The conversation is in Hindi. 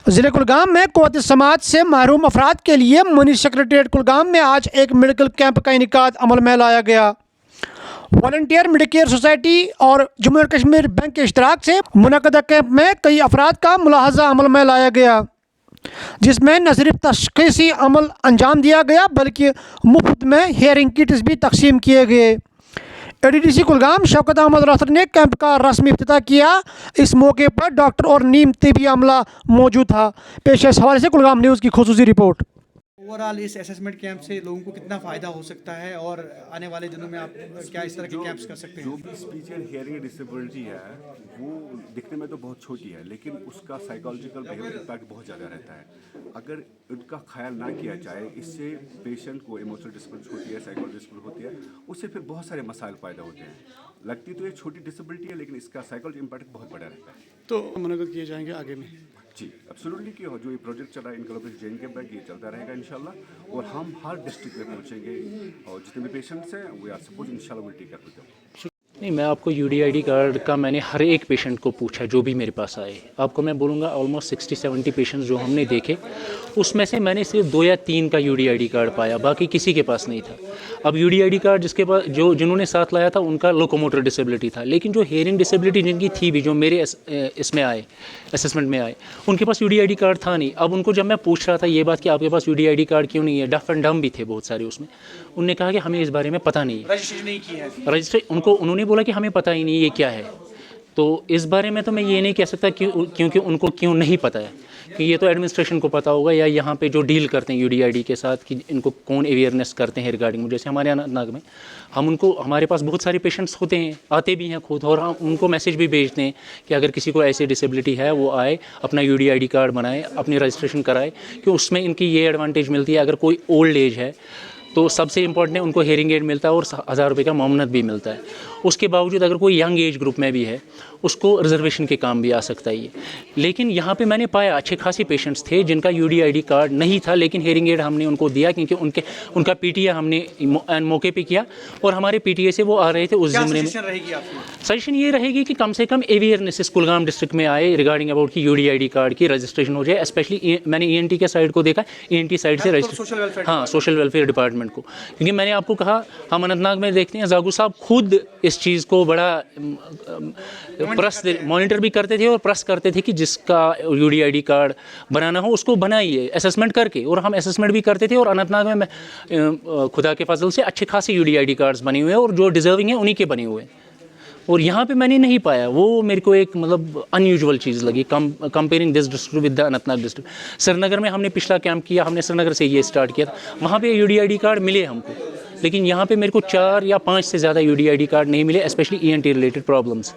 ज़िले कुलगाम में क़ुव्वत समाज से महरूम अफराद के लिए मनी सेक्रेटरीट कुलगाम में आज एक मेडिकल कैंप का इनेकाद अमल में लाया गया। वॉलंटियर मेडिकेयर सोसाइटी और जम्मू एंड कश्मीर बैंक के इश्तराक से मुनक़दा कैंप में कई अफराद का मुलाहजा अमल में लाया गया, जिसमें न सिर्फ तशख़ीसी अमल अंजाम दिया गया बल्कि मुफ्त में हेयरिंग किट्स भी तकसीम किए गए। ADDC कुलगाम शौकत अहमद रसर ने कैंप का रस्मी इफ्तिताह किया। इस मौके पर डॉक्टर और नीम तिबी अमला मौजूद था। पेश इस हवाले से कुलगाम न्यूज़ की खुसूसी रिपोर्ट। ओवरऑल इस असेसमेंट कैंप से लोगों को कितना फ़ायदा हो सकता है और आने वाले दिनों में आप क्या इस तरह के कैंप्स कर सकते हैं? जो भी स्पीच एंड हियरिंग डिसेबिलिटी है वो दिखने में तो बहुत छोटी है, लेकिन उसका साइकोलॉजिकल बिहेवियर इम्पैक्ट बहुत ज़्यादा रहता है। अगर उनका ख्याल ना किया जाए, इससे पेशेंट को इमोशनल डिस्टर्बेंस होती है, साइकोलॉजिकल डिस्टर्बेंस होती है, उससे फिर बहुत सारे मसाइल पैदा होते हैं। लगती तो ये छोटी डिसेबिलिटी है, लेकिन इसका साइकोलॉजिकल इम्पैक्ट बहुत बड़ा रहता है। तो मुनक़द किए जाएंगे आगे में? जी एब्सोल्युटली कि जो ये प्रोजेक्ट चल रहा है इन कोलैबोरेशन जे.एंड.के बैंक, ये चलता रहेगा इंशाल्लाह, और हम हर डिस्ट्रिक्ट में पहुंचेंगे और जितने भी पेशेंट्स हैं वी आर सपोज इंशाल्लाह will take care with them. नहीं, मैं आपको UDID कार्ड का मैंने हर एक पेशेंट को पूछा जो भी मेरे पास आए। आपको मैं बोलूँगा ऑलमोस्ट 60-70 पेशेंट्स जो हमने देखे, उसमें से मैंने सिर्फ 2 या 3 का UDID कार्ड पाया, बाकी किसी के पास नहीं था। अब UDID कार्ड जिसके पास जिन्होंने साथ लाया था उनका लोकोमोटर डिसेबिलिटी था, लेकिन जो हेयरिंग डिसेबिलिटी जिनकी थी भी, जो मेरे इसमें आए असेसमेंट में आए, उनके पास UDID कार्ड था नहीं। अब उनको जब मैं पूछ रहा था ये बात कि आपके पास UDID कार्ड क्यों नहीं है, डफ एंड डम भी थे बहुत सारे उसमें, उनने कहा कि हमें इस बारे में पता नहीं है, रजिस्ट्रेशन नहीं की है। उन्होंने बोला कि हमें पता ही नहीं ये क्या है। तो इस बारे में तो मैं ये नहीं कह सकता क्योंकि उनको क्यों नहीं पता है, कि ये तो एडमिनिस्ट्रेशन को पता होगा या यहाँ पे जो डील करते हैं UDID के साथ कि इनको कौन अवेयरनेस करते हैं रिगार्डिंग। जैसे हमारे अनंतनाग में हमारे पास बहुत सारे पेशेंट्स होते हैं, आते भी हैं खुद, और हम उनको मैसेज भी भेजते हैं कि अगर किसी को ऐसी डिसेबिलिटी है वो आए, अपना UDID कार्ड बनाए, अपनी रजिस्ट्रेशन कराए, कि उसमें इनकी ये एडवांटेज मिलती है। अगर कोई ओल्ड एज है तो सबसे इम्पॉर्टेंट है उनको हेयरिंग एड मिलता है और 1000 रुपये का मामनत भी मिलता है। उसके बावजूद अगर कोई यंग एज ग्रुप में भी है उसको रिजर्वेशन के काम भी आ सकता है ये। लेकिन यहाँ पे मैंने पाया अच्छे खासे पेशेंट्स थे जिनका UDID कार्ड नहीं था, लेकिन हेयरिंग एड हमने उनको दिया क्योंकि उनका PTA हमने मौके पे किया और हमारे PTA से वो आ रहे थे उस ज़िम्मे में। सजेशन ये रहेगी कि कम से कम अवेयरनेस इस कुलगाम डिस्ट्रिक्ट में आए रिगार्डिंग अबाउट की UDID कार्ड की रजिस्ट्रेशन हो जाए। स्पेशली मैंने ENT के साइड को देखा, ENT साइड से रजिस्ट्रेशन, हाँ, सोशल वेलफेयर डिपार्टमेंट को, क्योंकि मैंने आपको कहा हम अनंतनाग में देखते हैं जागू साहब खुद इस चीज़ को बड़ा मॉनिटर भी करते थे और प्रेस करते थे कि जिसका UDID कार्ड बनाना हो उसको बनाइए असेसमेंट करके, और हम असेसमेंट भी करते थे। और अनंतनाग में खुदा के फजल से अच्छे खासे UDID कार्ड्स बने हुए हैं और जो डिज़र्विंग है उन्हीं के बने हुए हैं। और यहाँ पे मैंने नहीं पाया, वो मेरे को एक मतलब अनयूजुअल चीज़ लगी comparing this district with the Anantnag district. Srinagar में हमने पिछला कैंप किया, हमने श्रीनगर से ये स्टार्ट किया था, वहाँ पे UDID कार्ड मिले हमको, लेकिन यहाँ पे मेरे को 4 या 5 से ज़्यादा UDID कार्ड नहीं मिले, स्पेशली ENT रिलेटेड प्रॉब्लम्स।